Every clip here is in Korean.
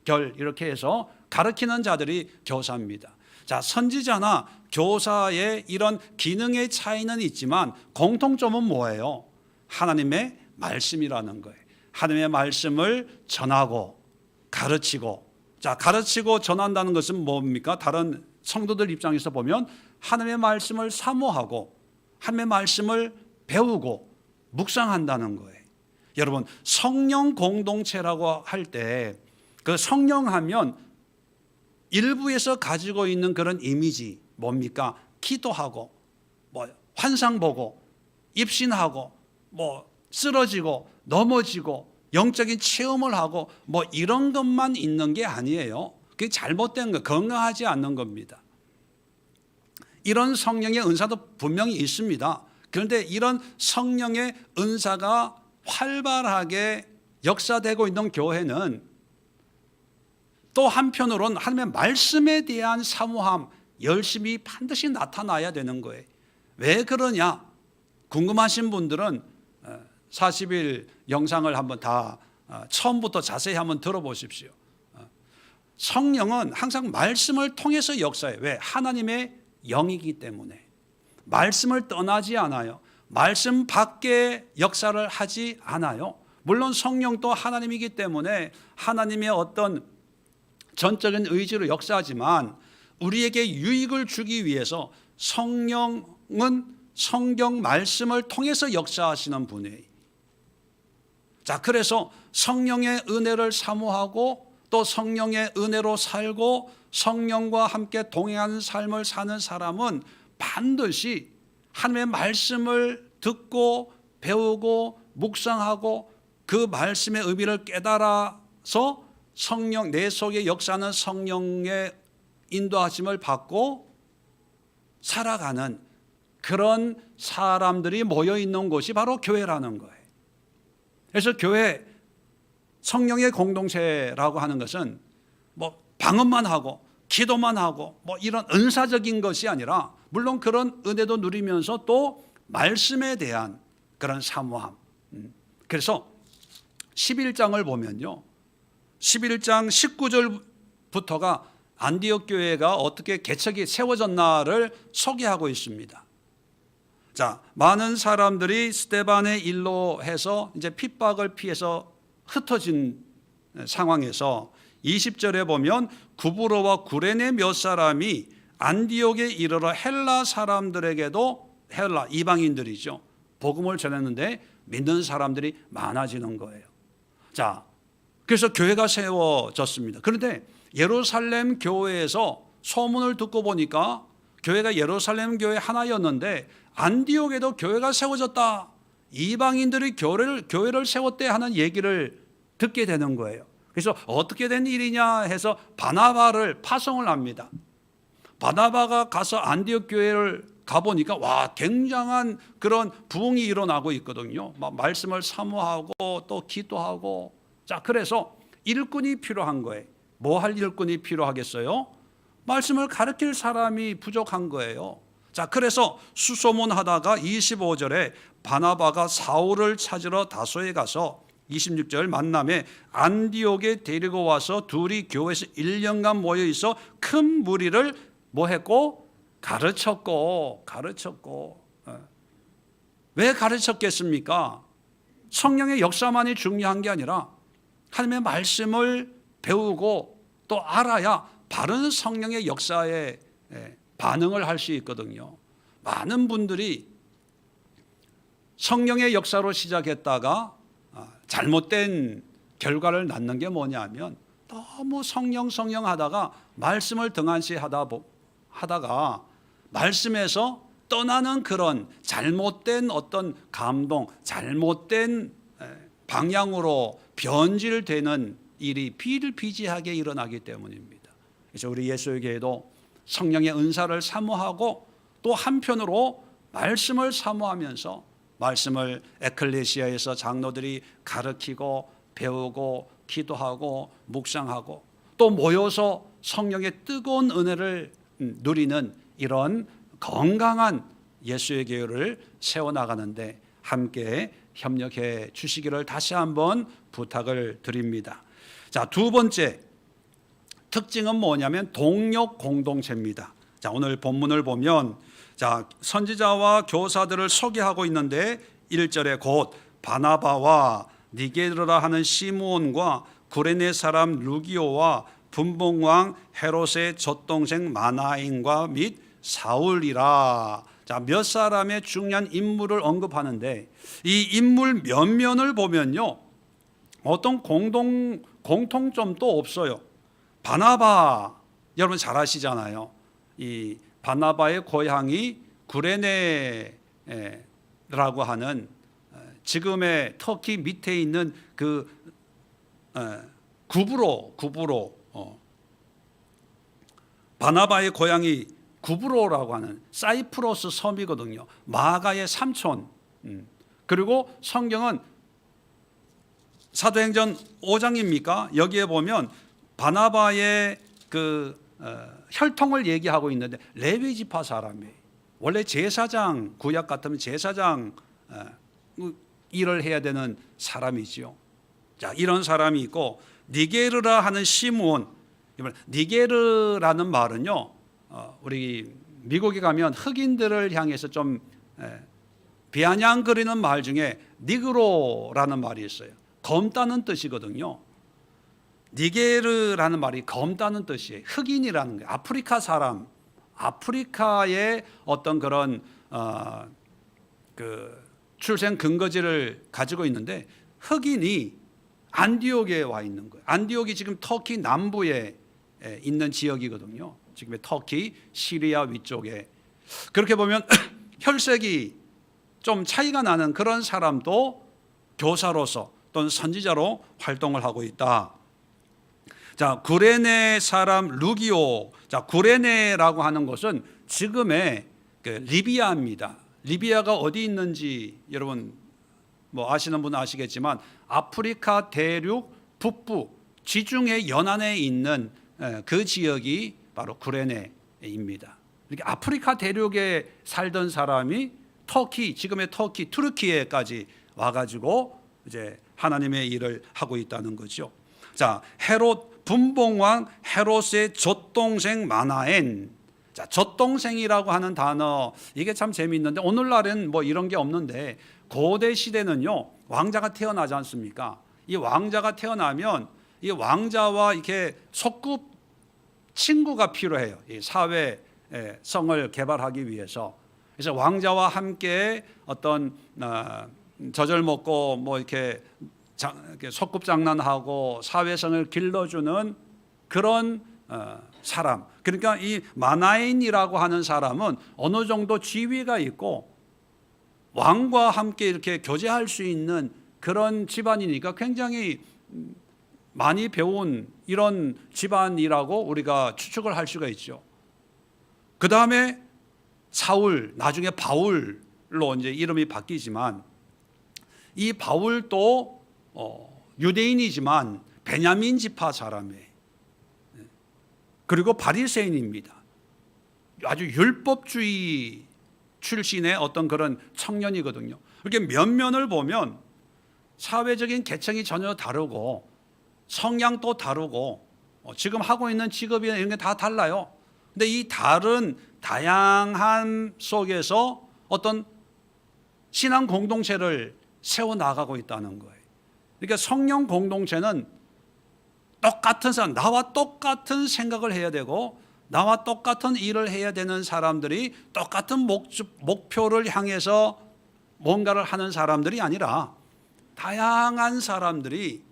결 이렇게 해서 가르치는 자들이 교사입니다. 자, 선지자나 교사의 이런 기능의 차이는 있지만 공통점은 뭐예요? 하나님의 말씀이라는 거예요. 하나님의 말씀을 전하고 가르치고, 자, 가르치고 전한다는 것은 뭡니까? 다른 성도들 입장에서 보면 하나님의 말씀을 사모하고 하나님의 말씀을 배우고 묵상한다는 거예요. 여러분, 성령 공동체라고 할 때 그 성령하면 일부에서 가지고 있는 그런 이미지 뭡니까? 기도하고 뭐 환상 보고 입신하고 뭐 쓰러지고 넘어지고 영적인 체험을 하고 뭐 이런 것만 있는 게 아니에요. 그게 잘못된 거, 건강하지 않는 겁니다. 이런 성령의 은사도 분명히 있습니다. 그런데 이런 성령의 은사가 활발하게 역사되고 있는 교회는 또 한편으로는 하나님의 말씀에 대한 사모함, 열심히 반드시 나타나야 되는 거예요. 왜 그러냐? 궁금하신 분들은 40일 영상을 한번 다 처음부터 자세히 한번 들어보십시오. 성령은 항상 말씀을 통해서 역사해요. 왜? 하나님의 영이기 때문에. 말씀을 떠나지 않아요. 말씀 밖에 역사를 하지 않아요. 물론 성령도 하나님이기 때문에 하나님의 어떤 전적인 의지로 역사하지만 우리에게 유익을 주기 위해서 성령은 성경 말씀을 통해서 역사하시는 분이에요. 자, 그래서 성령의 은혜를 사모하고 또 성령의 은혜로 살고 성령과 함께 동행하는 삶을 사는 사람은 반드시 하나님의 말씀을 듣고 배우고 묵상하고 그 말씀의 의미를 깨달아서 성령, 내 속에 역사하는 성령의 인도하심을 받고 살아가는 그런 사람들이 모여 있는 곳이 바로 교회라는 거예요. 그래서 교회, 성령의 공동체라고 하는 것은 뭐 방언만 하고 기도만 하고 뭐 이런 은사적인 것이 아니라 물론 그런 은혜도 누리면서 또 말씀에 대한 그런 사모함. 그래서 11장을 보면요, 11장 19절부터가 안디옥 교회가 어떻게 개척이 세워졌나를 소개하고 있습니다. 자, 많은 사람들이 스데반의 일로 해서 이제 핍박을 피해서 흩어진 상황에서 20절에 보면 구브로와 구레네 몇 사람이 안디옥에 이르러 헬라 사람들에게도, 헬라 이방인들이죠, 복음을 전했는데 믿는 사람들이 많아지는 거예요. 자, 그래서 교회가 세워졌습니다. 그런데 예루살렘 교회에서 소문을 듣고 보니까 교회가 예루살렘 교회 하나였는데 안디옥에도 교회가 세워졌다, 이방인들이 교회를 세웠대 하는 얘기를 듣게 되는 거예요. 그래서 어떻게 된 일이냐 해서 바나바를 파송을 합니다. 바나바가 가서 안디옥 교회를 가보니까 와, 굉장한 그런 부흥이 일어나고 있거든요. 말씀을 사모하고 또 기도하고. 자, 그래서 일꾼이 필요한 거예요. 뭐 할 일꾼이 필요하겠어요? 말씀을 가르칠 사람이 부족한 거예요. 자, 그래서 수소문하다가 25절에 바나바가 사울을 찾으러 다소에 가서 26절 만남에 안디옥에 데리고 와서 둘이 교회에서 1년간 모여 있어 큰 무리를 뭐 했고? 가르쳤고. 왜 가르쳤겠습니까? 성령의 역사만이 중요한 게 아니라 하나님의 말씀을 배우고 또 알아야 바른 성령의 역사에 반응을 할 수 있거든요. 많은 분들이 성령의 역사로 시작했다가 잘못된 결과를 낳는 게 뭐냐면 너무 성령 하다가 말씀을 등한시 하다가 말씀에서 떠나는 그런 잘못된 어떤 감동, 잘못된 방향으로 변질되는 일이 비일비재하게 일어나기 때문입니다. 그래서 우리 예수교회도 성령의 은사를 사모하고 또 한편으로 말씀을 사모하면서 말씀을 에클레시아에서 장로들이 가르치고 배우고 기도하고 묵상하고 또 모여서 성령의 뜨거운 은혜를 누리는 이런 건강한 예수의 교회를 세워나가는데 함께 협력해 주시기를 다시 한번 부탁을 드립니다. 자, 두 번째 특징은 뭐냐면 동력 공동체입니다. 자, 오늘 본문을 보면 자, 선지자와 교사들을 소개하고 있는데 1절에 곧 바나바와 니게르라 하는 시므온과 구레네 사람 루기오와 분봉왕 헤롯의 젖동생 마나인과 및 사울이라. 자, 몇 사람의 중요한 인물을 언급하는데 이 인물 면면을 보면요, 어떤 공통점도 없어요. 바나바 여러분 잘 아시잖아요. 이 바나바의 고향이 구레네라고 하는 지금의 터키 밑에 있는 그 구브로 바나바의 고향이 구브로라고 하는 사이프러스 섬이거든요. 마가의 삼촌. 그리고 성경은 사도행전 5장입니까? 여기에 보면 바나바의 그 혈통을 얘기하고 있는데 레위 지파 사람이에요. 원래 제사장, 구약 같으면 제사장 일을 해야 되는 사람이지요. 자, 이런 사람이 있고 니게르라 하는 시므온. 니게르라는 말은요, 우리 미국에 가면 흑인들을 향해서 좀 비아냥거리는 말 중에 니그로라는 말이 있어요. 검다는 뜻이거든요. 니게르라는 말이 검다는 뜻이에요. 흑인이라는 거예요. 아프리카 사람, 아프리카의 어떤 그런 그 출생 근거지를 가지고 있는데 흑인이 안디옥에 와 있는 거예요. 안디옥이 지금 터키 남부에 있는 지역이거든요. 지금의 터키, 시리아 위쪽에. 그렇게 보면 혈색이 좀 차이가 나는 그런 사람도 교사로서 또는 선지자로 활동을 하고 있다. 자, 구레네 사람 루기오. 자, 구레네라고 하는 것은 지금의 그 리비아입니다. 리비아가 어디 있는지 여러분 뭐 아시는 분은 아시겠지만 아프리카 대륙 북부 지중해 연안에 있는 그 지역이 바로 구레네입니다. 이렇게 아프리카 대륙에 살던 사람이 터키, 지금의 터키, 투르키에까지 와가지고 이제 하나님의 일을 하고 있다는 거죠. 자, 헤롯 분봉왕 헤롯의 젖동생 마나엔. 자, 젖동생이라고 하는 단어 이게 참 재미있는데 오늘날은 뭐 이런 게 없는데 고대 시대는요 왕자가 태어나지 않습니까? 이 왕자가 태어나면 이 왕자와 이렇게 속급 친구가 필요해요. 이 사회성을 개발하기 위해서. 그래서 왕자와 함께 어떤 젖을 먹고 뭐 이렇게 속꿉장난하고 사회성을 길러주는 그런 사람. 그러니까 이 마나인이라고 하는 사람은 어느 정도 지위가 있고 왕과 함께 이렇게 교제할 수 있는 그런 집안이니까 굉장히 많이 배운 이런 집안이라고 우리가 추측을 할 수가 있죠. 그 다음에 사울, 나중에 바울로 이제 이름이 바뀌지만 이 바울도 유대인이지만 베냐민 지파 사람이에요. 그리고 바리새인입니다. 아주 율법주의 출신의 어떤 그런 청년이거든요. 이렇게 면면을 보면 사회적인 계층이 전혀 다르고 성향도 다르고 지금 하고 있는 직업이나 이런 게 다 달라요. 근데 이 다른 다양한 속에서 어떤 신앙 공동체를 세워나가고 있다는 거예요. 그러니까 성령 공동체는 똑같은 사람, 나와 똑같은 생각을 해야 되고 나와 똑같은 일을 해야 되는 사람들이 똑같은 목표를 향해서 뭔가를 하는 사람들이 아니라 다양한 사람들이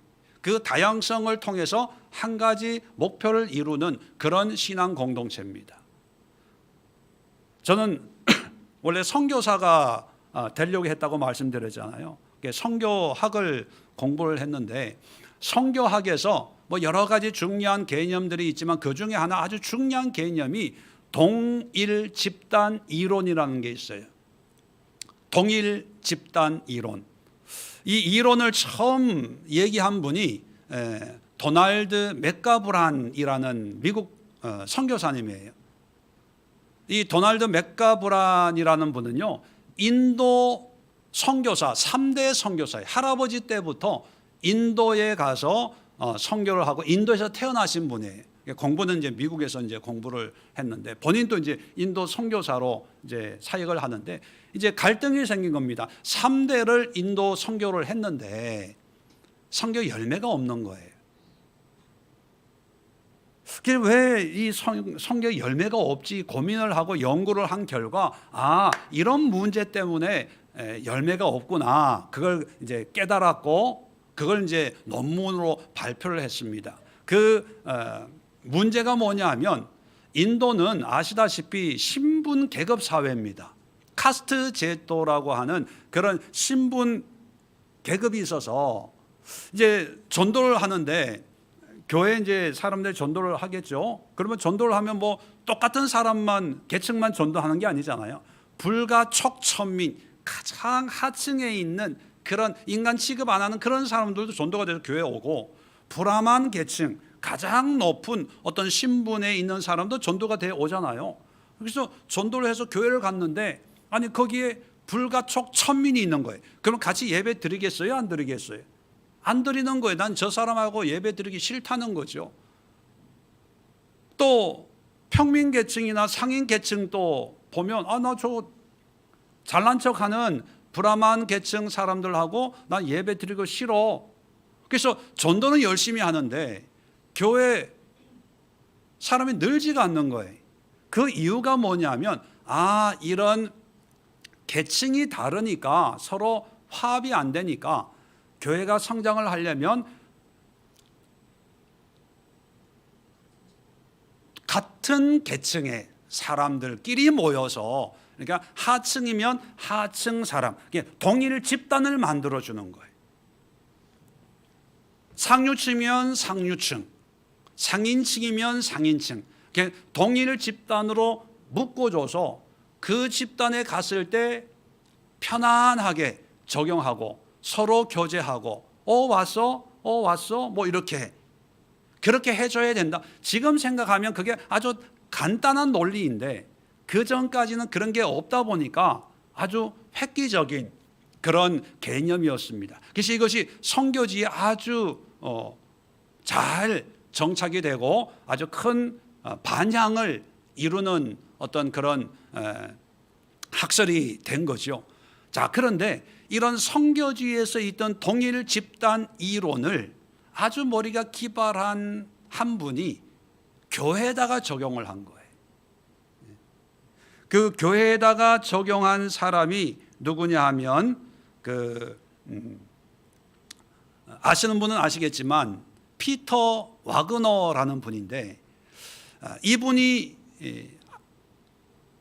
그 다양성을 통해서 한 가지 목표를 이루는 그런 신앙 공동체입니다. 저는 원래 선교사가 되려고 했다고 말씀드렸잖아요. 선교학을 공부를 했는데 선교학에서 뭐 여러 가지 중요한 개념들이 있지만 그 중에 하나 아주 중요한 개념이 동일 집단 이론이라는 게 있어요. 동일 집단 이론. 이 이론을 처음 얘기한 분이 도널드 맥가브란이라는 미국 선교사님이에요. 이 도널드 맥가브란이라는 분은요, 인도 선교사 3대 선교사예요. 할아버지 때부터 인도에 가서 선교를 하고 인도에서 태어나신 분이에요. 공부는 이제 미국에서 이제 공부를 했는데 본인도 이제 인도 선교사로 이제 사역을 하는데 이제 갈등이 생긴 겁니다. 3대를 인도 선교를 했는데 선교 열매가 없는 거예요. 왜 이 선교 열매가 없지 고민을 하고 연구를 한 결과 이런 문제 때문에 열매가 없구나. 그걸 이제 깨달았고 그걸 이제 논문으로 발표를 했습니다. 문제가 뭐냐면 인도는 아시다시피 신분 계급 사회입니다. 카스트 제도라고 하는 그런 신분 계급이 있어서 이제 전도를 하는데 교회 이제 사람들 전도를 하겠죠. 그러면 전도를 하면 뭐 똑같은 사람만 계층만 전도하는 게 아니잖아요. 불가촉천민 가장 하층에 있는 그런 인간 취급 안 하는 그런 사람들도 전도가 돼서 교회에 오고 브라만 계층 가장 높은 어떤 신분에 있는 사람도 전도가 되어 오잖아요. 그래서 전도를 해서 교회를 갔는데 거기에 불가촉천민이 있는 거예요. 그럼 같이 예배 드리겠어요? 안 드리겠어요? 안 드리는 거예요. 난 저 사람하고 예배 드리기 싫다는 거죠. 또 평민 계층이나 상인 계층도 보면 나 저 잘난 척하는 브라만 계층 사람들하고 난 예배 드리고 싫어. 그래서 전도는 열심히 하는데 교회 사람이 늘지가 않는 거예요. 그 이유가 뭐냐면 이런 계층이 다르니까 서로 화합이 안 되니까 교회가 성장을 하려면 같은 계층의 사람들끼리 모여서 그러니까 하층이면 하층 사람, 동일 집단을 만들어주는 거예요. 상류층이면 상류층, 상인층이면 상인층, 동일 집단으로 묶어줘서 그 집단에 갔을 때 편안하게 적용하고 서로 교제하고 왔어? 뭐 이렇게 그렇게 해줘야 된다. 지금 생각하면 그게 아주 간단한 논리인데 그 전까지는 그런 게 없다 보니까 아주 획기적인 그런 개념이었습니다. 그래서 이것이 선교지에 아주 잘 정착이 되고 아주 큰 반향을 이루는 어떤 그런 학설이 된 거죠. 자, 그런데 이런 선교지에서 있던 동일 집단 이론을 아주 머리가 기발한 한 분이 교회에다가 적용을 한 거예요. 그 교회에다가 적용한 사람이 누구냐 하면 아시는 분은 아시겠지만 피터 와그너라는 분인데 이분이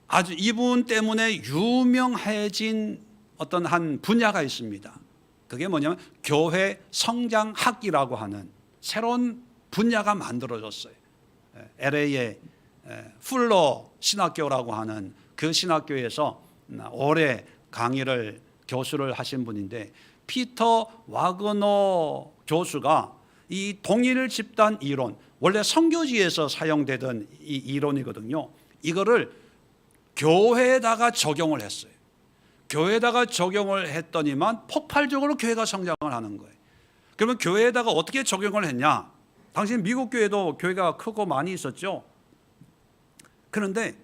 아주 이분 때문에 유명해진 어떤 한 분야가 있습니다. 그게 뭐냐면 교회 성장학이라고 하는 새로운 분야가 만들어졌어요. LA의 풀러 신학교라고 하는 그 신학교에서 오래 강의를 교수를 하신 분인데 피터 와그너 교수가 이 동일 집단 이론, 원래 선교지에서 사용되던 이 이론이거든요. 이거를 교회에다가 적용을 했어요. 교회에다가 적용을 했더니만 폭발적으로 교회가 성장을 하는 거예요. 그러면 교회에다가 어떻게 적용을 했냐? 당신 미국 교회도 교회가 크고 많이 있었죠. 그런데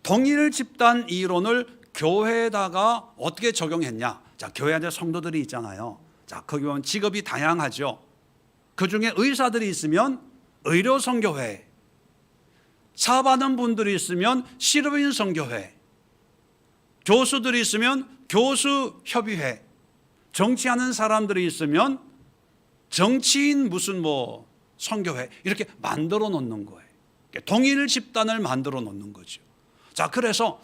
동일 집단 이론을 교회에다가 어떻게 적용했냐? 자, 교회 안에 성도들이 있잖아요. 자, 거기 보면 직업이 다양하죠. 그 중에 의사들이 있으면 의료 선교회, 사업하는 분들이 있으면 실업인 선교회, 교수들이 있으면 교수 협의회, 정치하는 사람들이 있으면 정치인 무슨 선교회 이렇게 만들어 놓는 거예요. 동일 집단을 만들어 놓는 거죠. 자, 그래서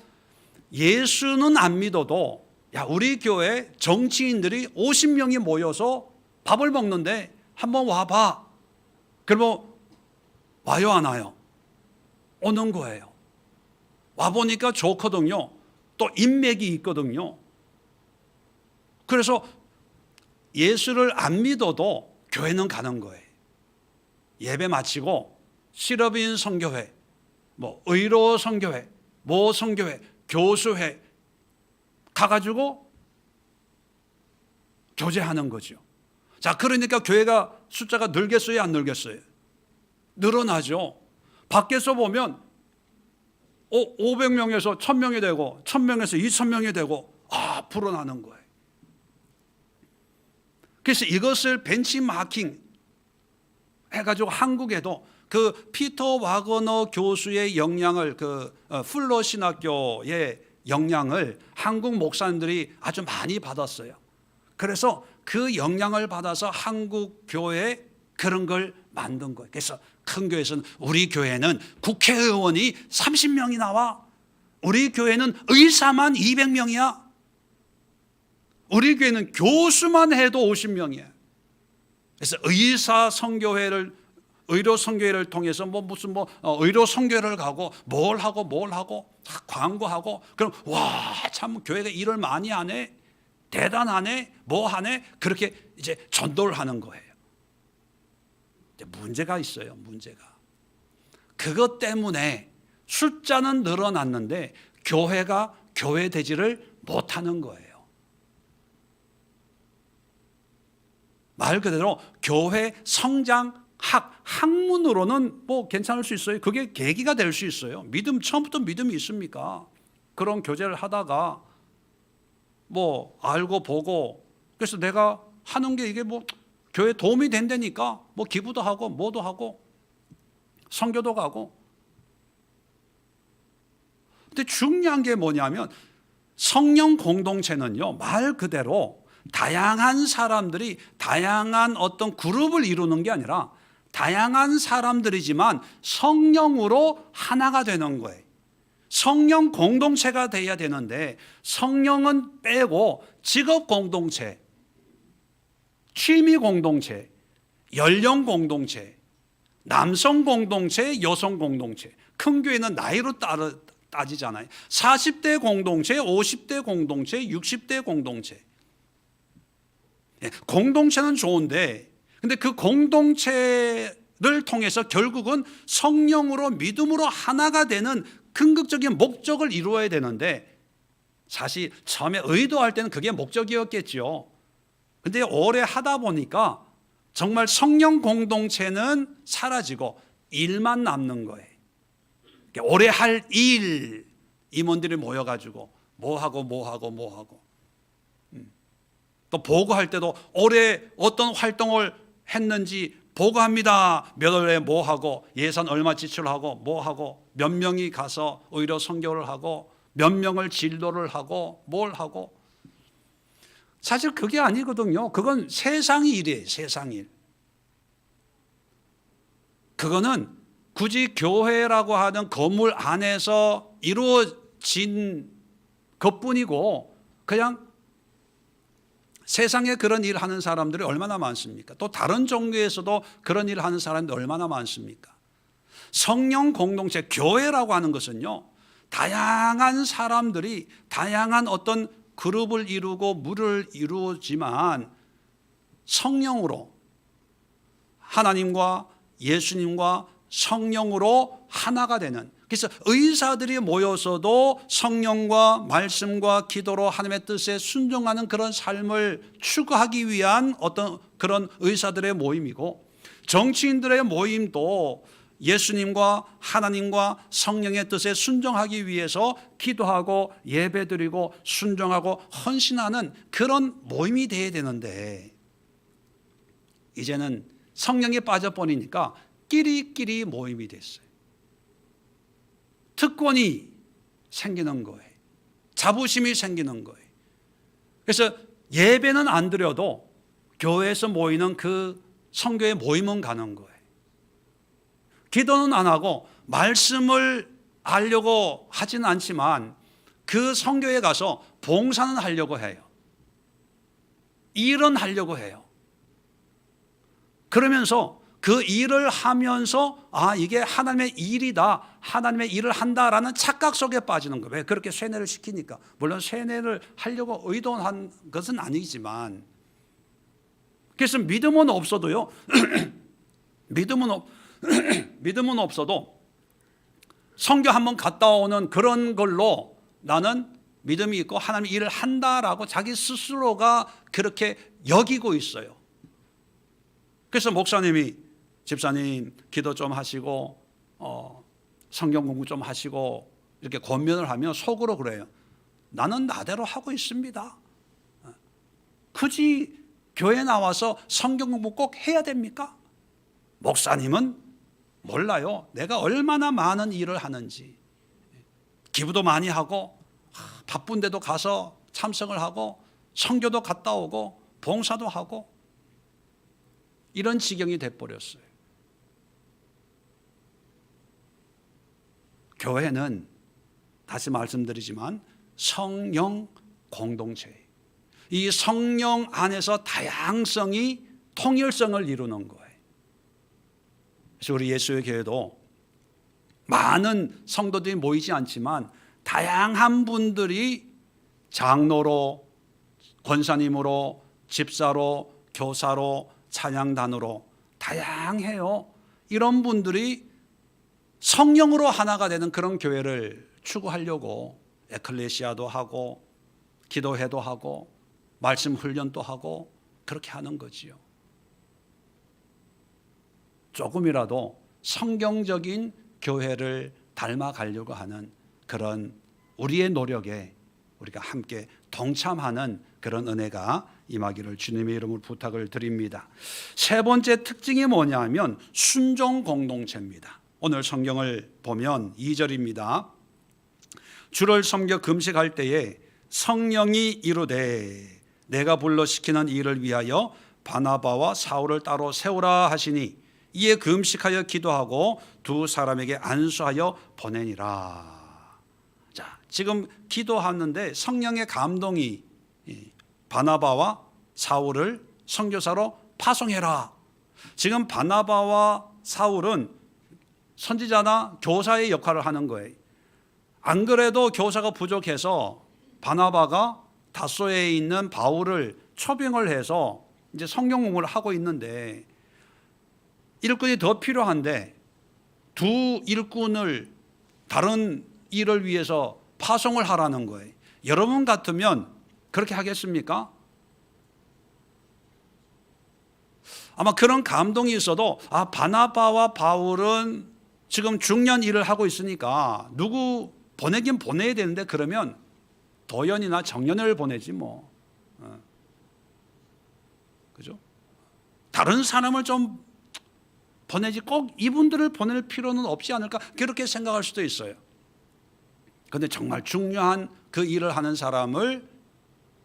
예수는 안 믿어도 우리 교회 정치인들이 50명이 모여서 밥을 먹는데 한번 와봐. 그러면 와요 안 와요? 오는 거예요. 와보니까 좋거든요. 또 인맥이 있거든요. 그래서 예수를 안 믿어도 교회는 가는 거예요. 예배 마치고 실업인 선교회, 의료 선교회, 선교회, 교수회 가가지고 교제하는 거죠. 자, 그러니까 교회가 숫자가 늘겠어요, 안 늘겠어요? 늘어나죠. 밖에서 보면 500명에서 1000명이 되고 1000명에서 2000명이 되고 불어나는 거예요. 그래서 이것을 벤치마킹 해가지고 한국에도 그 피터 와거너 교수의 영향을, 풀러 신학교의 영향을 한국 목사님들이 아주 많이 받았어요. 그래서 그 영향을 받아서 한국 교회에 그런 걸 만든 거예요. 그래서 큰 교회에서는 우리 교회는 국회의원이 30명이 나와. 우리 교회는 의사만 200명이야. 우리 교회는 교수만 해도 50명이야. 그래서 의사 선교회를, 의료 선교회를 통해서 의료 선교회를 가고 뭘 하고 광고하고, 그럼 와, 참 교회가 일을 많이 하네, 대단하네, 뭐 하네, 그렇게 이제 전도를 하는 거예요. 문제가 있어요. 문제가 그것 때문에 숫자는 늘어났는데 교회가 교회되지를 못하는 거예요. 말 그대로 교회 성장 학문으로는 뭐 괜찮을 수 있어요. 그게 계기가 될 수 있어요. 처음부터 믿음이 있습니까? 그런 교제를 하다가 뭐 알고 보고, 그래서 내가 하는 게 이게 뭐 교회에 도움이 된다니까 뭐 기부도 하고 뭐도 하고 선교도 가고. 근데 중요한 게 뭐냐면 성령 공동체는요, 말 그대로 다양한 사람들이 다양한 어떤 그룹을 이루는 게 아니라 다양한 사람들이지만 성령으로 하나가 되는 거예요. 성령 공동체가 돼야 되는데 성령은 빼고 직업 공동체, 취미 공동체, 연령 공동체, 남성 공동체, 여성 공동체. 큰 교회는 나이로 따지잖아요. 40대 공동체, 50대 공동체, 60대 공동체. 공동체는 좋은데, 근데 그 공동체를 통해서 결국은 성령으로 믿음으로 하나가 되는 궁극적인 목적을 이루어야 되는데, 사실 처음에 의도할 때는 그게 목적이었겠죠. 근데 오래 하다 보니까 정말 성령 공동체는 사라지고 일만 남는 거예요. 오래 할 일, 임원들이 모여가지고 뭐 하고 또 보고할 때도 올해 어떤 활동을 했는지 보고합니다. 몇 월에 뭐 하고 예산 얼마 지출하고 뭐 하고 몇 명이 가서 의료 선교를 하고 몇 명을 진료를 하고 뭘 하고. 사실 그게 아니거든요. 그건 세상 일이에요. 세상 일. 그거는 굳이 교회라고 하는 건물 안에서 이루어진 것뿐이고, 그냥 세상에 그런 일 하는 사람들이 얼마나 많습니까? 또 다른 종교에서도 그런 일 하는 사람들이 얼마나 많습니까? 성령 공동체, 교회라고 하는 것은요, 다양한 사람들이 다양한 어떤 그룹을 이루고 무를 이루지만 성령으로, 하나님과 예수님과 성령으로 하나가 되는. 그래서 의사들이 모여서도 성령과 말씀과 기도로 하나님의 뜻에 순종하는 그런 삶을 추구하기 위한 어떤 그런 의사들의 모임이고, 정치인들의 모임도 예수님과 하나님과 성령의 뜻에 순종하기 위해서 기도하고 예배드리고 순종하고 헌신하는 그런 모임이 되어야 되는데, 이제는 성령이 빠져버리니까 끼리끼리 모임이 됐어요. 특권이 생기는 거예요. 자부심이 생기는 거예요. 그래서 예배는 안 드려도 교회에서 모이는 그 성교의 모임은 가는 거예요. 기도는 안 하고 말씀을 하려고 하지는 않지만 그 성교에 가서 봉사는 하려고 해요. 일은 하려고 해요. 그러면서 그 일을 하면서 이게 하나님의 일이다, 하나님의 일을 한다라는 착각 속에 빠지는 거예요. 왜? 그렇게 세뇌를 시키니까. 물론 세뇌를 하려고 의도한 것은 아니지만, 그래서 믿음은 없어도요 믿음은 없어도 선교 한번 갔다 오는 그런 걸로 나는 믿음이 있고 하나님의 일을 한다라고 자기 스스로가 그렇게 여기고 있어요. 그래서 목사님이 집사님 기도 좀 하시고 성경 공부 좀 하시고 이렇게 권면을 하면 속으로 그래요. 나는 나대로 하고 있습니다. 굳이 교회 나와서 성경 공부 꼭 해야 됩니까? 목사님은 몰라요. 내가 얼마나 많은 일을 하는지. 기부도 많이 하고 바쁜데도 가서 참석을 하고 선교도 갔다 오고 봉사도 하고 이런 지경이 돼버렸어요. 교회는 다시 말씀드리지만 성령 공동체, 이 성령 안에서 다양성이 통일성을 이루는 거예요. 그래서 우리 예수의 교회도 많은 성도들이 모이지 않지만 다양한 분들이 장로로, 권사님으로, 집사로, 교사로, 찬양단으로 다양해요. 이런 분들이 성령으로 하나가 되는 그런 교회를 추구하려고 에클레시아도 하고 기도회도 하고 말씀 훈련도 하고 그렇게 하는 거지요. 조금이라도 성경적인 교회를 닮아가려고 하는 그런 우리의 노력에 우리가 함께 동참하는 그런 은혜가 임하기를 주님의 이름으로 부탁을 드립니다. 세 번째 특징이 뭐냐면 순종 공동체입니다. 오늘 성경을 보면 2절입니다. 주를 섬겨 금식할 때에 성령이 이르되 내가 불러 시키는 일을 위하여 바나바와 사울을 따로 세우라 하시니 이에 금식하여 기도하고 두 사람에게 안수하여 보내니라. 자, 지금 기도하는데 성령의 감동이 바나바와 사울을 선교사로 파송해라. 지금 바나바와 사울은 선지자나 교사의 역할을 하는 거예요. 안 그래도 교사가 부족해서 바나바가 다소에 있는 바울을 초빙을 해서 이제 성경 공부를 하고 있는데 일꾼이 더 필요한데 두 일꾼을 다른 일을 위해서 파송을 하라는 거예요. 여러분 같으면 그렇게 하겠습니까? 아마 그런 감동이 있어도 바나바와 바울은 지금 중요한 일을 하고 있으니까 누구 보내긴 보내야 되는데 그러면 도연이나 정연을 보내지 뭐. 그죠? 다른 사람을 좀 보내지 꼭 이분들을 보낼 필요는 없지 않을까 그렇게 생각할 수도 있어요. 그런데 정말 중요한 그 일을 하는 사람을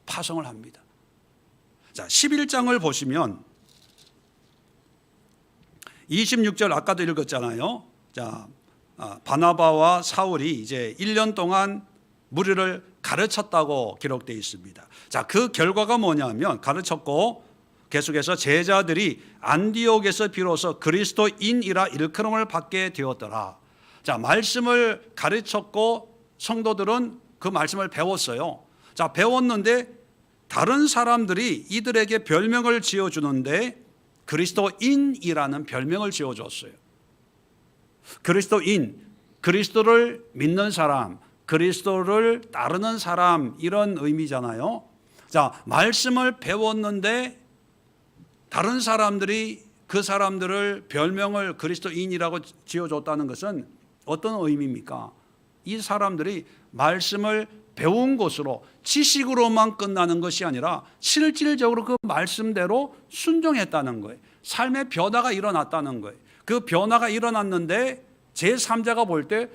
파송을 합니다. 자, 11장을 보시면 26절 아까도 읽었잖아요. 자, 바나바와 사울이 이제 1년 동안 무리를 가르쳤다고 기록되어 있습니다. 자, 그 결과가 뭐냐면 가르쳤고 계속해서 제자들이 안디옥에서 비로소 그리스도인이라 일컬음을 받게 되었더라. 자, 말씀을 가르쳤고 성도들은 그 말씀을 배웠어요. 자, 배웠는데 다른 사람들이 이들에게 별명을 지어주는데 그리스도인이라는 별명을 지어줬어요. 그리스도인, 그리스도를 믿는 사람, 그리스도를 따르는 사람 이런 의미잖아요. 자, 말씀을 배웠는데 다른 사람들이 그 사람들을 별명을 그리스도인이라고 지어줬다는 것은 어떤 의미입니까? 이 사람들이 말씀을 배운 것으로 지식으로만 끝나는 것이 아니라 실질적으로 그 말씀대로 순종했다는 거예요. 삶의 변화가 일어났다는 거예요. 그 변화가 일어났는데 제3자가 볼 때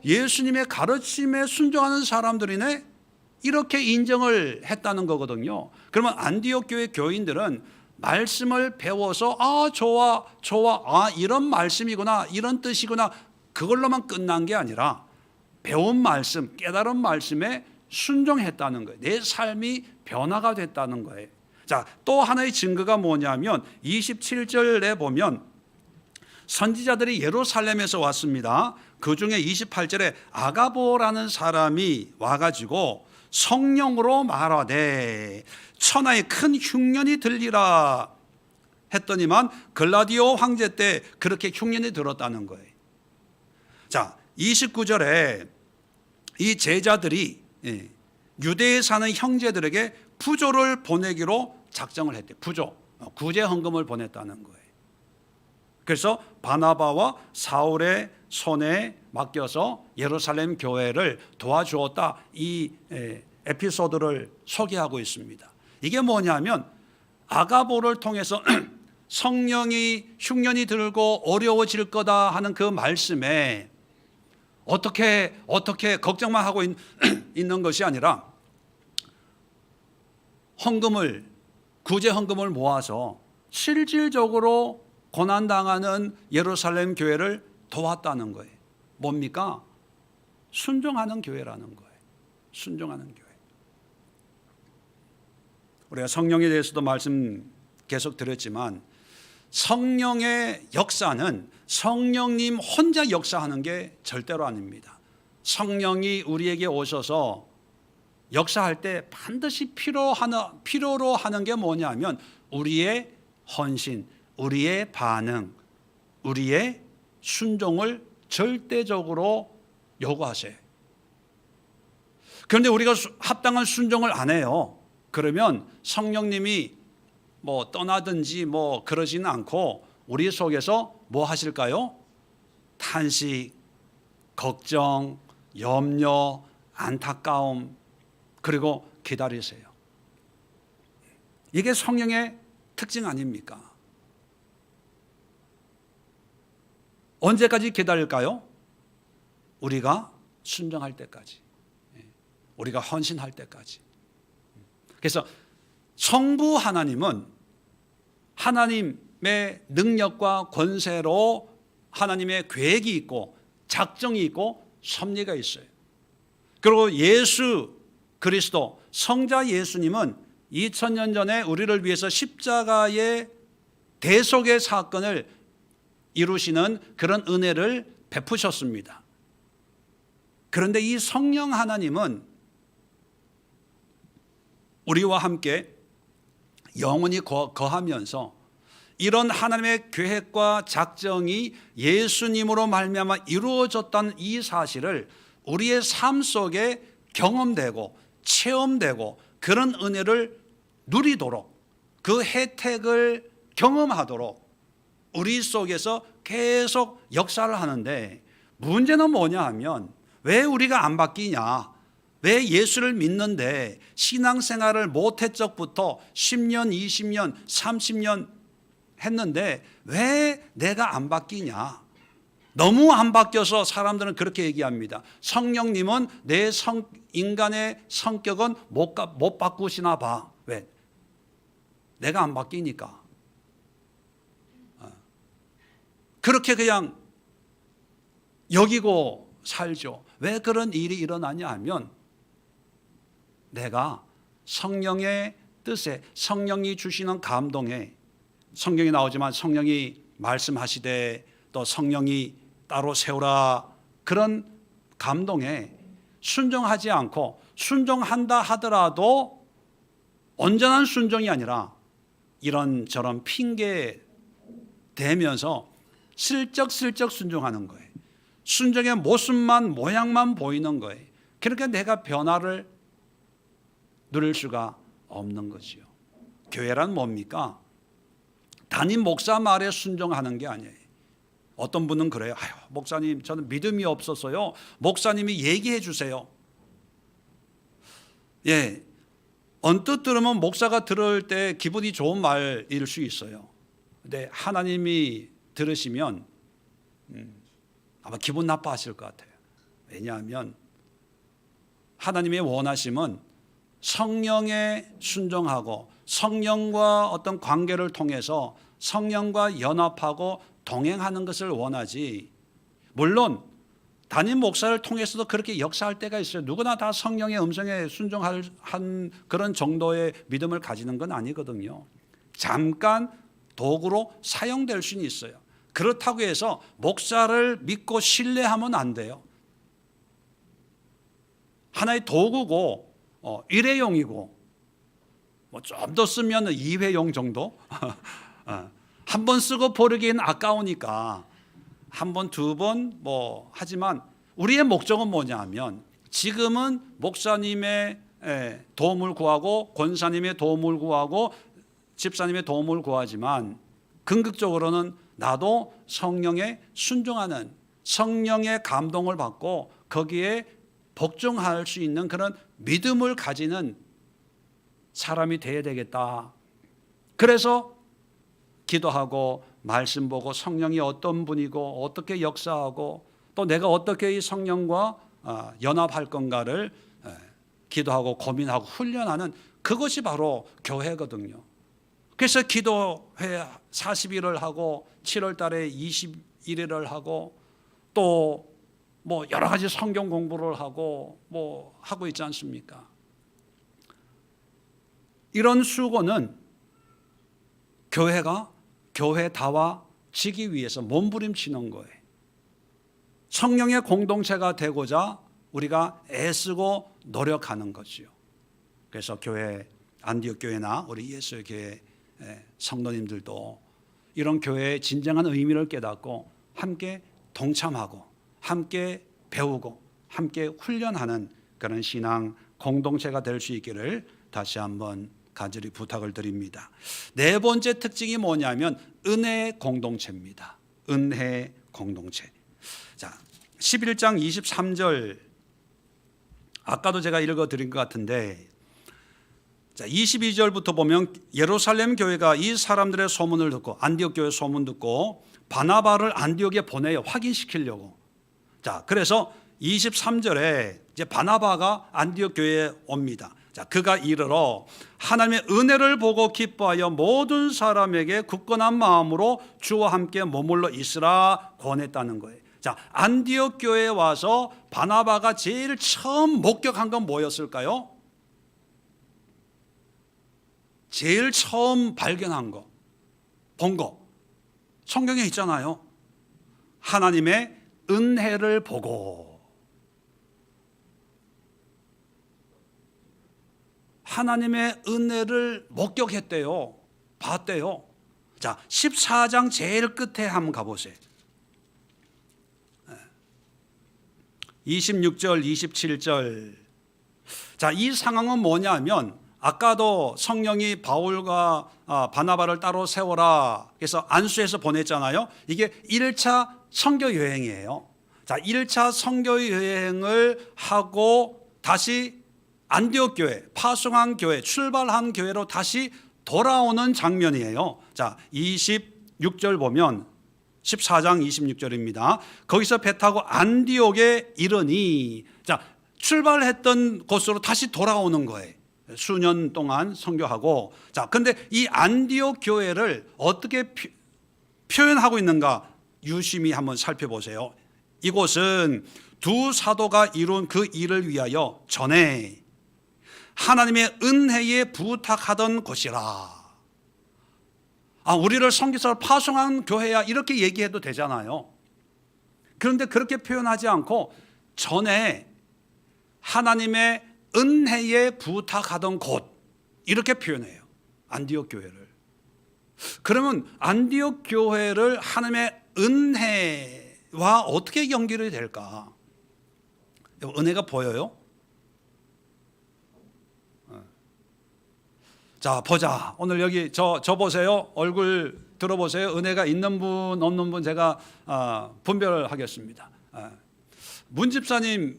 예수님의 가르침에 순종하는 사람들이네 이렇게 인정을 했다는 거거든요. 그러면 안디옥 교회 교인들은 말씀을 배워서 좋아 이런 말씀이구나 이런 뜻이구나 그걸로만 끝난 게 아니라 배운 말씀 깨달은 말씀에 순종했다는 거예요. 내 삶이 변화가 됐다는 거예요. 자, 또 하나의 증거가 뭐냐면 27절에 보면 선지자들이 예루살렘에서 왔습니다. 그 중에 28절에 아가보라는 사람이 와가지고 성령으로 말하되 천하에 큰 흉년이 들리라 했더니만 글라디오 황제 때 그렇게 흉년이 들었다는 거예요. 자, 29절에 이 제자들이 유대에 사는 형제들에게 부조를 보내기로 작정을 했대요. 부조, 구제 헌금을 보냈다는 거예요. 그래서 바나바와 사울의 손에 맡겨서 예루살렘 교회를 도와주었다. 이 에피소드를 소개하고 있습니다. 이게 뭐냐면 아가보를 통해서 성령이 흉년이 들고 어려워질 거다 하는 그 말씀에 어떻게 걱정만 하고 있는 것이 아니라 구제 헌금을 모아서 실질적으로 고난당하는 예루살렘 교회를 도왔다는 거예요. 뭡니까? 순종하는 교회라는 거예요. 순종하는 교회. 우리가 성령에 대해서도 말씀 계속 드렸지만 성령의 역사는 성령님 혼자 역사하는 게 절대로 아닙니다. 성령이 우리에게 오셔서 역사할 때 반드시 필요로 하는 게 뭐냐면 우리의 헌신, 우리의 반응, 우리의 순종을 절대적으로 요구하세요. 그런데 우리가 합당한 순종을 안 해요. 그러면 성령님이 뭐 떠나든지 뭐 그러지는 않고 우리 속에서 뭐 하실까요? 탄식, 걱정, 염려, 안타까움, 그리고 기다리세요. 이게 성령의 특징 아닙니까? 언제까지 기다릴까요? 우리가 순종할 때까지, 우리가 헌신할 때까지. 그래서 성부 하나님은 하나님의 능력과 권세로 하나님의 계획이 있고 작정이 있고 섭리가 있어요. 그리고 예수 그리스도 성자 예수님은 2000년 전에 우리를 위해서 십자가의 대속의 사건을 이루시는 그런 은혜를 베푸셨습니다. 그런데 이 성령 하나님은 우리와 함께 영원히 거하면서 이런 하나님의 계획과 작정이 예수님으로 말미암아 이루어졌다는 이 사실을 우리의 삶 속에 경험되고 체험되고 그런 은혜를 누리도록 그 혜택을 경험하도록 우리 속에서 계속 역사를 하는데 문제는 뭐냐 하면 왜 우리가 안 바뀌냐? 왜 예수를 믿는데 신앙생활을 못했 적부터 10년, 20년, 30년 했는데 왜 내가 안 바뀌냐? 너무 안 바뀌어서 사람들은 그렇게 얘기합니다. 성령님은 내 인간의 성격은 못 바꾸시나 봐. 왜? 내가 안 바뀌니까. 그렇게 그냥 여기고 살죠. 왜 그런 일이 일어나냐 하면 내가 성령의 뜻에 성령이 주시는 감동에 성경이 나오지만 성령이 말씀하시되 또 성령이 따로 세우라 그런 감동에 순종하지 않고 순종한다 하더라도 온전한 순종이 아니라 이런저런 핑계 대면서 슬쩍슬쩍 순종하는 거예요. 순종의 모습만 모양만 보이는 거예요. 그러니까 내가 변화를 누릴 수가 없는 거지요. 교회란 뭡니까? 담임 목사 말에 순종하는 게 아니에요. 어떤 분은 그래요. 아유, 목사님 저는 믿음이 없어서요. 목사님이 얘기해 주세요. 예, 언뜻 들으면 목사가 들을 때 기분이 좋은 말일 수 있어요. 근데 하나님이 들으시면 아마 기분 나빠하실 것 같아요. 왜냐하면 하나님의 원하심은 성령에 순종하고 성령과 어떤 관계를 통해서 성령과 연합하고 동행하는 것을 원하지. 물론 담임 목사를 통해서도 그렇게 역사할 때가 있어요. 누구나 다 성령의 음성에 순종한 그런 정도의 믿음을 가지는 건 아니거든요. 잠깐 도구로 사용될 수는 있어요. 그렇다고 해서 목사를 믿고 신뢰하면 안 돼요. 하나의 도구고 일회용이고 뭐 좀 더 쓰면 2회용 정도 한 번 쓰고 버리기엔 아까우니까 한 번, 두 번 뭐 하지만 우리의 목적은 뭐냐 하면 지금은 목사님의 도움을 구하고 권사님의 도움을 구하고 집사님의 도움을 구하지만 궁극적으로는 나도 성령에 순종하는, 성령의 감동을 받고 거기에 복종할 수 있는 그런 믿음을 가지는 사람이 되어야 되겠다. 그래서 기도하고 말씀 보고 성령이 어떤 분이고 어떻게 역사하고 또 내가 어떻게 이 성령과 연합할 건가를 기도하고 고민하고 훈련하는, 그것이 바로 교회거든요. 그래서 기도회 40일을 하고 7월 달에 21일을 하고 또 뭐 여러 가지 성경 공부를 하고 뭐 하고 있지 않습니까? 이런 수고는 교회가 교회다워지기 위해서 몸부림치는 거예요. 성령의 공동체가 되고자 우리가 애쓰고 노력하는 거지요. 그래서 교회, 안디옥 교회나 우리 예수의 교회 성도님들도 이런 교회의 진정한 의미를 깨닫고 함께 동참하고 함께 배우고 함께 훈련하는 그런 신앙 공동체가 될 수 있기를 다시 한번 간절히 부탁을 드립니다. 네 번째 특징이 뭐냐면 은혜 공동체입니다. 은혜 공동체. 자, 11장 23절 아까도 제가 읽어드린 것 같은데, 자, 22절부터 보면 예루살렘 교회가 이 사람들의 소문을 듣고, 안디옥 교회 소문 듣고 바나바를 안디옥에 보내요. 확인시키려고. 자, 그래서 23절에 이제 바나바가 안디옥 교회에 옵니다. 자, 그가 이르러 하나님의 은혜를 보고 기뻐하여 모든 사람에게 굳건한 마음으로 주와 함께 머물러 있으라 권했다는 거예요. 자, 안디옥 교회에 와서 바나바가 제일 처음 목격한 건 뭐였을까요? 제일 처음 발견한 거, 본 거, 성경에 있잖아요. 하나님의 은혜를 보고, 하나님의 은혜를 목격했대요. 봤대요. 자, 14장 제일 끝에 한번 가보세요. 26절, 27절. 자, 이 상황은 뭐냐면 아까도 성령이 바울과 바나바를 따로 세워라 그래서 안수해서 보냈잖아요. 이게 1차 선교 여행이에요. 자, 1차 선교 여행을 하고 다시 안디옥 교회, 파송한 교회, 출발한 교회로 다시 돌아오는 장면이에요. 자, 26절 보면 14장 26절입니다. 거기서 배 타고 안디옥에 이르니, 자, 출발했던 곳으로 다시 돌아오는 거예요. 수년 동안 선교하고. 자, 근데 이 안디옥 교회를 어떻게 표현하고 있는가 유심히 한번 살펴보세요. 이곳은 두 사도가 이룬 그 일을 위하여 전에 하나님의 은혜에 부탁하던 곳이라. 우리를 선교사로 파송한 교회야 이렇게 얘기해도 되잖아요. 그런데 그렇게 표현하지 않고 전에 하나님의 은혜에 부탁하던 곳 이렇게 표현해요. 안디옥 교회를. 그러면 안디옥 교회를 하나님의 은혜와 어떻게 연결이 될까? 은혜가 보여요? 자, 보자. 오늘 여기 저 보세요. 얼굴 들어보세요. 은혜가 있는 분 없는 분 제가 분별하겠습니다. 문 집사님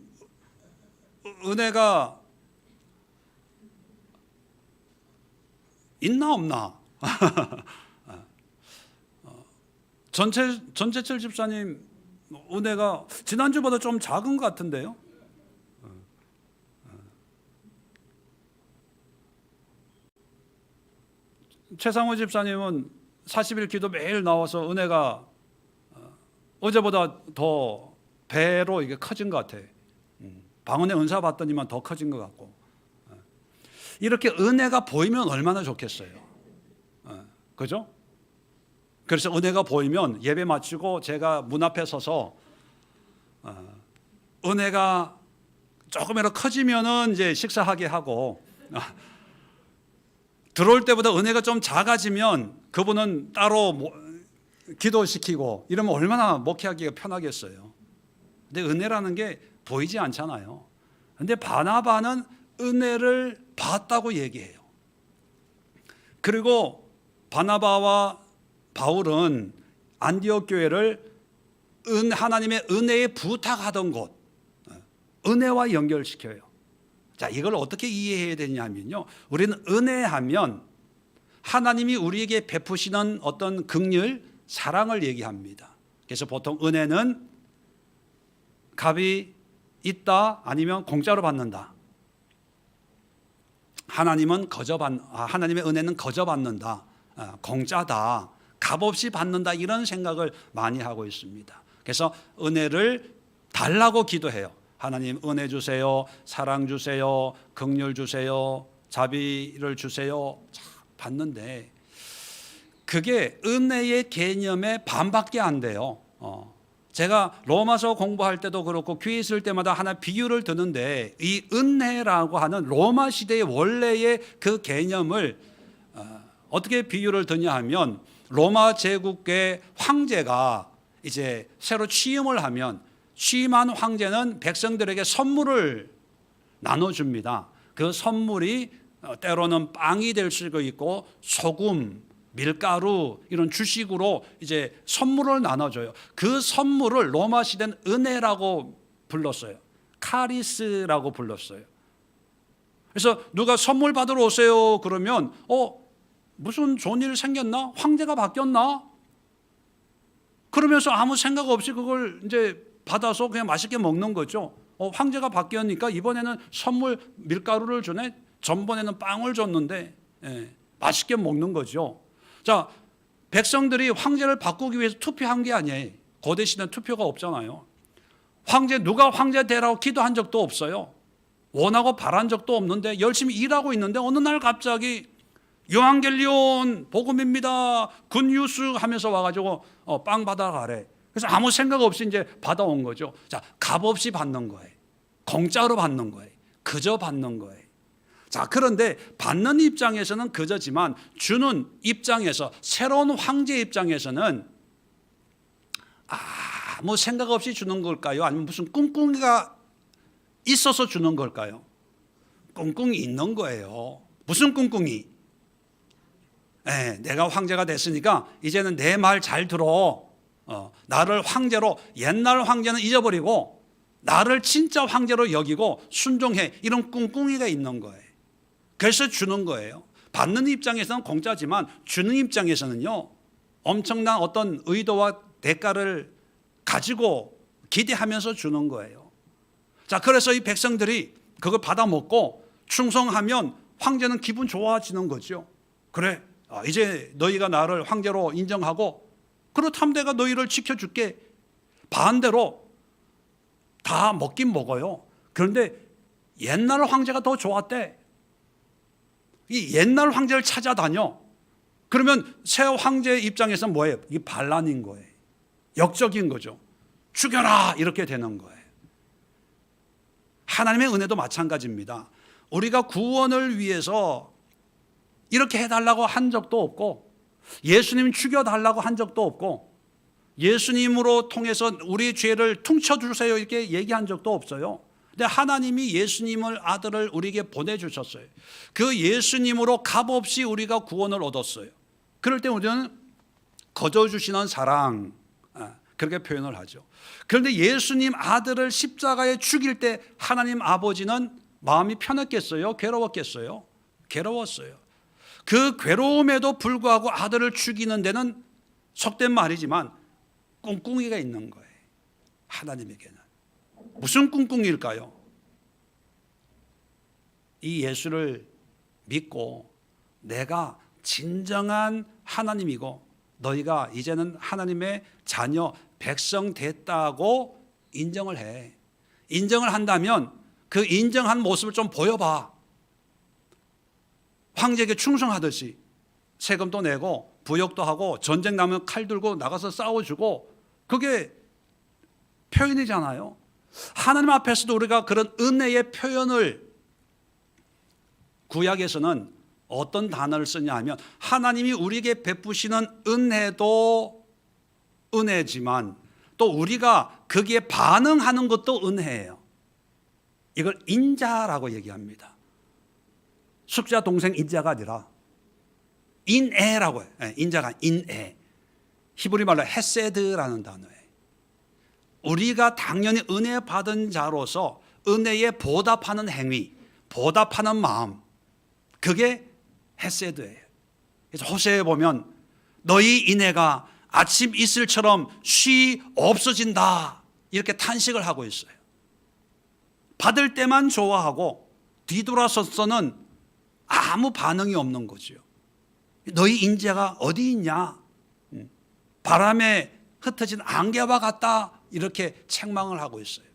은혜가 있나 없나? 전재철 집사님 은혜가 지난주보다 좀 작은 것 같은데요. 최상호 집사님은 40일 기도 매일 나와서 은혜가 어제보다 더 배로 이게 커진 것 같아요. 방언의 은사 받더니만 더 커진 것 같고. 이렇게 은혜가 보이면 얼마나 좋겠어요. 그죠? 그래서 은혜가 보이면 예배 마치고 제가 문 앞에 서서 은혜가 조금이라도 커지면은 이제 식사하게 하고 들어올 때보다 은혜가 좀 작아지면 그분은 따로 기도시키고 이러면 얼마나 목회하기가 편하겠어요. 근데 은혜라는 게 보이지 않잖아요. 근데 바나바는 은혜를 봤다고 얘기해요. 그리고 바나바와 바울은 안디옥 교회를 하나님의 은혜에 부탁하던 곳, 은혜와 연결시켜요. 자, 이걸 어떻게 이해해야 되냐면요, 우리는 은혜하면 하나님이 우리에게 베푸시는 어떤 긍휼, 사랑을 얘기합니다. 그래서 보통 은혜는 값이 있다, 아니면 공짜로 받는다. 하나님의 은혜는 거저 받는다, 공짜다, 값없이 받는다, 이런 생각을 많이 하고 있습니다. 그래서 은혜를 달라고 기도해요. 하나님 은혜 주세요, 사랑 주세요, 긍휼 주세요, 자비를 주세요. 받는데 그게 은혜의 개념의 반밖에 안 돼요. 제가 로마서 공부할 때도 그렇고 교회 있을 때마다 하나 비유를 드는데, 이 은혜라고 하는 로마 시대의 원래의 그 개념을 어떻게 비유를 드냐 하면, 로마 제국의 황제가 이제 새로 취임을 하면 취임한 황제는 백성들에게 선물을 나눠줍니다. 그 선물이 때로는 빵이 될 수도 있고 소금, 밀가루, 이런 주식으로 이제 선물을 나눠줘요. 그 선물을 로마 시대는 은혜라고 불렀어요. 카리스라고 불렀어요. 그래서 누가 선물 받으러 오세요 그러면 무슨 좋은 일 생겼나? 황제가 바뀌었나? 그러면서 아무 생각 없이 그걸 이제 받아서 그냥 맛있게 먹는 거죠. 황제가 바뀌었으니까 이번에는 선물 밀가루를 주네, 전번에는 빵을 줬는데, 맛있게 먹는 거죠. 자, 백성들이 황제를 바꾸기 위해서 투표한 게 아니에요. 고대 시대는 투표가 없잖아요. 누가 황제 되라고 기도한 적도 없어요. 원하고 바란 적도 없는데 열심히 일하고 있는데 어느 날 갑자기 요한겔리온 복음입니다, 굿뉴스 하면서 와가지고 빵 받아가래. 그래서 아무 생각 없이 이제 받아온 거죠. 자, 값없이 받는 거예요. 공짜로 받는 거예요. 그저 받는 거예요. 자, 그런데 받는 입장에서는 그저지만 주는 입장에서, 새로운 황제 입장에서는 아무 생각 없이 주는 걸까요? 아니면 무슨 꿍꿍이가 있어서 주는 걸까요? 꿍꿍이 있는 거예요. 무슨 꿍꿍이? 내가 황제가 됐으니까 이제는 내 말 잘 들어. 나를 황제로, 옛날 황제는 잊어버리고 나를 진짜 황제로 여기고 순종해. 이런 꿍꿍이가 있는 거예요. 그래서 주는 거예요. 받는 입장에서는 공짜지만 주는 입장에서는요, 엄청난 어떤 의도와 대가를 가지고 기대하면서 주는 거예요. 자, 그래서 이 백성들이 그걸 받아 먹고 충성하면 황제는 기분 좋아지는 거죠. 그래, 이제 너희가 나를 황제로 인정하고 그렇다면 내가 너희를 지켜줄게. 반대로 다 먹긴 먹어요. 그런데 옛날 황제가 더 좋았대. 이 옛날 황제를 찾아다녀. 그러면 새 황제 입장에서는 뭐예요? 이 반란인 거예요. 역적인 거죠. 죽여라, 이렇게 되는 거예요. 하나님의 은혜도 마찬가지입니다. 우리가 구원을 위해서 이렇게 해달라고 한 적도 없고, 예수님 죽여달라고 한 적도 없고, 예수님으로 통해서 우리 죄를 퉁쳐주세요 이렇게 얘기한 적도 없어요. 근데 하나님이 예수님을, 아들을 우리에게 보내주셨어요. 그 예수님으로 값없이 우리가 구원을 얻었어요. 그럴 때 우리는 거저 주시는 사랑, 그렇게 표현을 하죠. 그런데 예수님 아들을 십자가에 죽일 때 하나님 아버지는 마음이 편했겠어요? 괴로웠겠어요? 괴로웠어요. 그 괴로움에도 불구하고 아들을 죽이는 데는 속된 말이지만 꿍꿍이가 있는 거예요. 하나님에게는. 무슨 꿍꿍이일까요? 이 예수를 믿고 내가 진정한 하나님이고 너희가 이제는 하나님의 자녀, 백성 됐다고 인정을 해. 인정을 한다면 그 인정한 모습을 좀 보여봐. 황제에게 충성하듯이 세금도 내고 부역도 하고 전쟁 나면 칼 들고 나가서 싸워주고, 그게 표현이잖아요. 하나님 앞에서도 우리가 그런 은혜의 표현을, 구약에서는 어떤 단어를 쓰냐 하면 하나님이 우리에게 베푸시는 은혜도 은혜지만 또 우리가 거기에 반응하는 것도 은혜예요. 이걸 인자라고 얘기합니다. 숙자 동생 인자가 아니라 인애라고 해요. 인자가 인애. 히브리 말로 헤세드라는 단어예요. 우리가 당연히 은혜 받은 자로서 은혜에 보답하는 행위, 보답하는 마음, 그게 헤세드예요. 그래서 호세에 보면 너희 인애가 아침 이슬처럼 쉬 없어진다 이렇게 탄식을 하고 있어요. 받을 때만 좋아하고 뒤돌아서서는 아무 반응이 없는 거죠. 너희 인자가 어디 있냐? 바람에 흩어진 안개와 같다 이렇게 책망을 하고 있어요.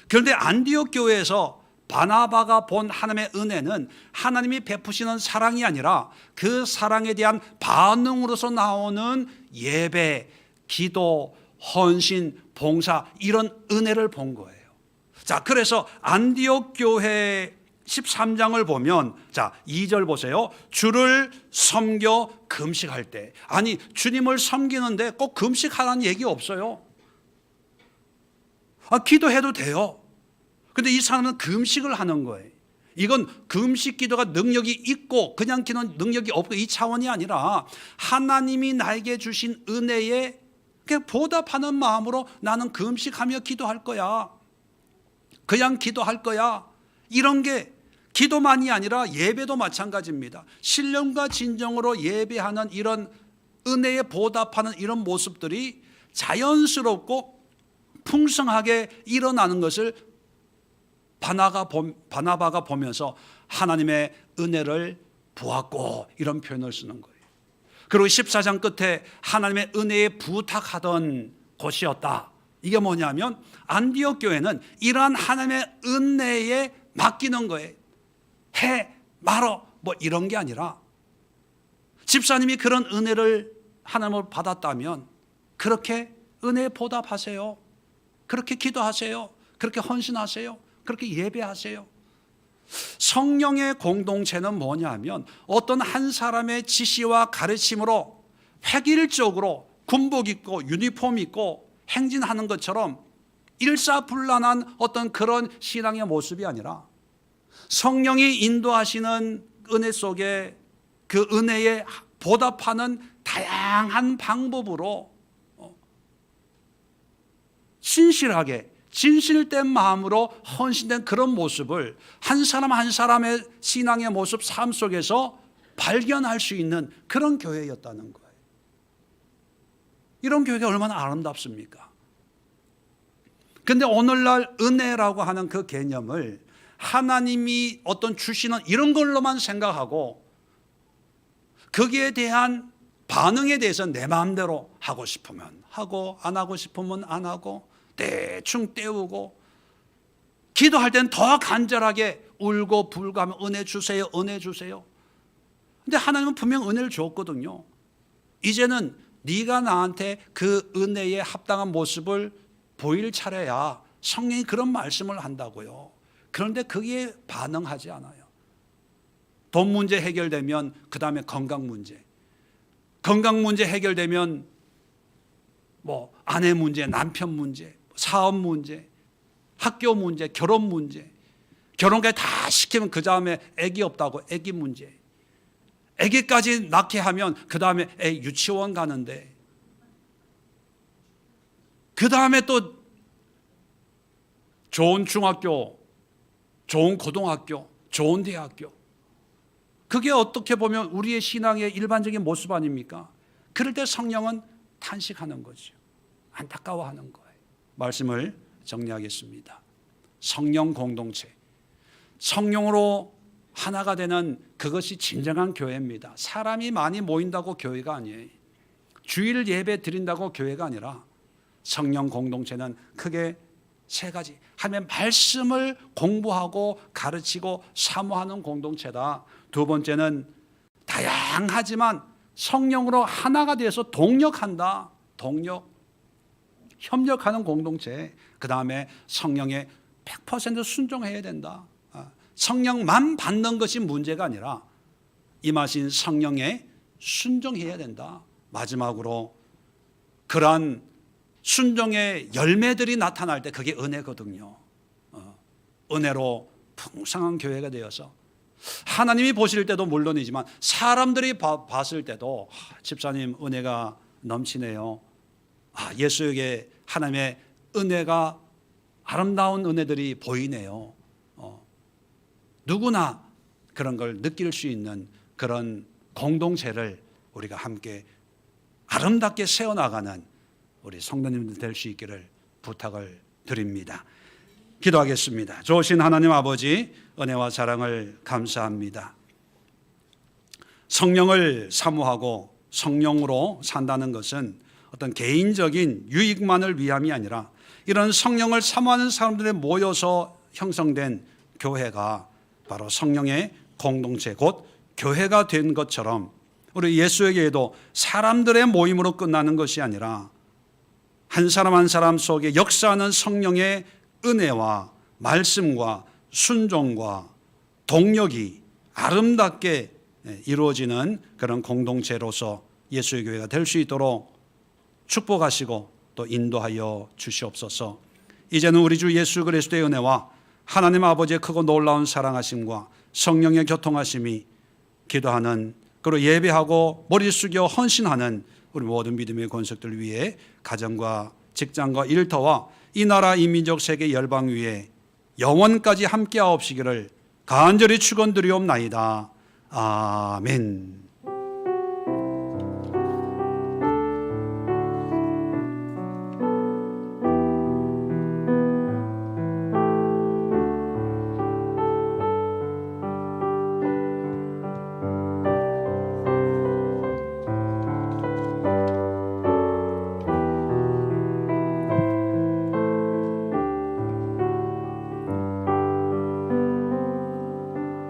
그런데 안디옥 교회에서 바나바가 본 하나님의 은혜는 하나님이 베푸시는 사랑이 아니라 그 사랑에 대한 반응으로서 나오는 예배, 기도, 헌신, 봉사 이런 은혜를 본 거예요. 자, 그래서 안디옥 교회 13장을 보면 자, 2절 보세요. 주를 섬겨 금식할 때. 아니, 주님을 섬기는데 꼭 금식하라는 얘기 없어요. 기도해도 돼요. 근데 이 사람은 금식을 하는 거예요. 이건 금식 기도가 능력이 있고 그냥 기도는 능력이 없고 이 차원이 아니라 하나님이 나에게 주신 은혜에 보답하는 마음으로 나는 금식하며 기도할 거야. 그냥 기도할 거야. 이런 게 기도만이 아니라 예배도 마찬가지입니다. 신령과 진정으로 예배하는 이런 은혜에 보답하는 이런 모습들이 자연스럽고 풍성하게 일어나는 것을 바나바가 보면서 하나님의 은혜를 보았고 이런 표현을 쓰는 거예요. 그리고 14장 끝에 하나님의 은혜에 부탁하던 곳이었다. 이게 뭐냐면 안디옥 교회는 이러한 하나님의 은혜에 맡기는 거예요. 해 말어 뭐 이런 게 아니라 집사님이 그런 은혜를 하나님을 받았다면 그렇게 은혜에 보답하세요. 그렇게 기도하세요. 그렇게 헌신하세요. 그렇게 예배하세요. 성령의 공동체는 뭐냐면 어떤 한 사람의 지시와 가르침으로 획일적으로 군복 입고 유니폼 입고 행진하는 것처럼 일사불란한 어떤 그런 신앙의 모습이 아니라 성령이 인도하시는 은혜 속에 그 은혜에 보답하는 다양한 방법으로 신실하게 진실된 마음으로 헌신된 그런 모습을 한 사람 한 사람의 신앙의 모습 삶 속에서 발견할 수 있는 그런 교회였다는 거예요. 이런 교회가 얼마나 아름답습니까? 그런데 오늘날 은혜라고 하는 그 개념을 하나님이 어떤 주시는 이런 걸로만 생각하고 거기에 대한 반응에 대해서 내 마음대로 하고 싶으면 하고 안 하고 싶으면 안 하고 대충 때우고 기도할 때는 더 간절하게 울고 불고 하면 은혜 주세요, 은혜 주세요. 근데 하나님은 분명 은혜를 줬거든요. 이제는 네가 나한테 그 은혜에 합당한 모습을 보일 차례야. 성령이 그런 말씀을 한다고요. 그런데 거기에 반응하지 않아요. 돈 문제 해결되면 그 다음에 건강 문제, 건강 문제 해결되면 뭐 아내 문제, 남편 문제, 사업 문제, 학교 문제, 결혼 문제, 결혼까지 다 시키면 그 다음에 아기 없다고 아기 문제, 아기까지 낳게 하면 그 다음에 애 유치원 가는데, 그 다음에 또 좋은 중학교, 좋은 고등학교, 좋은 대학교. 그게 어떻게 보면 우리의 신앙의 일반적인 모습 아닙니까? 그럴 때 성령은 탄식하는 거죠. 안타까워하는 거예요. 말씀을 정리하겠습니다. 성령 공동체, 성령으로 하나가 되는 그것이 진정한 교회입니다. 사람이 많이 모인다고 교회가 아니에요. 주일 예배 드린다고 교회가 아니라 성령 공동체는 크게 세 가지. 하나님의 말씀을 공부하고 가르치고 사모하는 공동체다. 두 번째는 다양하지만 성령으로 하나가 되어서 동력한다. 동력. 협력하는 공동체. 그 다음에 성령에 100% 순종해야 된다. 성령만 받는 것이 문제가 아니라 임하신 성령에 순종해야 된다. 마지막으로 그러한 순종의 열매들이 나타날 때 그게 은혜거든요. 은혜로 풍성한 교회가 되어서 하나님이 보실 때도 물론이지만 사람들이 봤을 때도 집사님 은혜가 넘치네요. 예수에게 하나님의 은혜가 아름다운 은혜들이 보이네요. 누구나 그런 걸 느낄 수 있는 그런 공동체를 우리가 함께 아름답게 세워나가는 우리 성도님들 될 수 있기를 부탁을 드립니다. 기도하겠습니다. 좋으신 하나님 아버지, 은혜와 사랑을 감사합니다. 성령을 사모하고 성령으로 산다는 것은 어떤 개인적인 유익만을 위함이 아니라 이런 성령을 사모하는 사람들이 모여서 형성된 교회가 바로 성령의 공동체, 곧 교회가 된 것처럼 우리 예수에게도 사람들의 모임으로 끝나는 것이 아니라 한 사람 한 사람 속에 역사하는 성령의 은혜와 말씀과 순종과 동력이 아름답게 이루어지는 그런 공동체로서 예수의 교회가 될 수 있도록 축복하시고 또 인도하여 주시옵소서. 이제는 우리 주 예수 그리스도의 은혜와 하나님 아버지의 크고 놀라운 사랑하심과 성령의 교통하심이 기도하는, 그리고 예배하고 머리 숙여 헌신하는 우리 모든 믿음의 권속들 위해 가정과 직장과 일터와 이 나라 이 민족 세계 열방 위에 영원까지 함께하옵시기를 간절히 축원드리옵나이다. 아멘.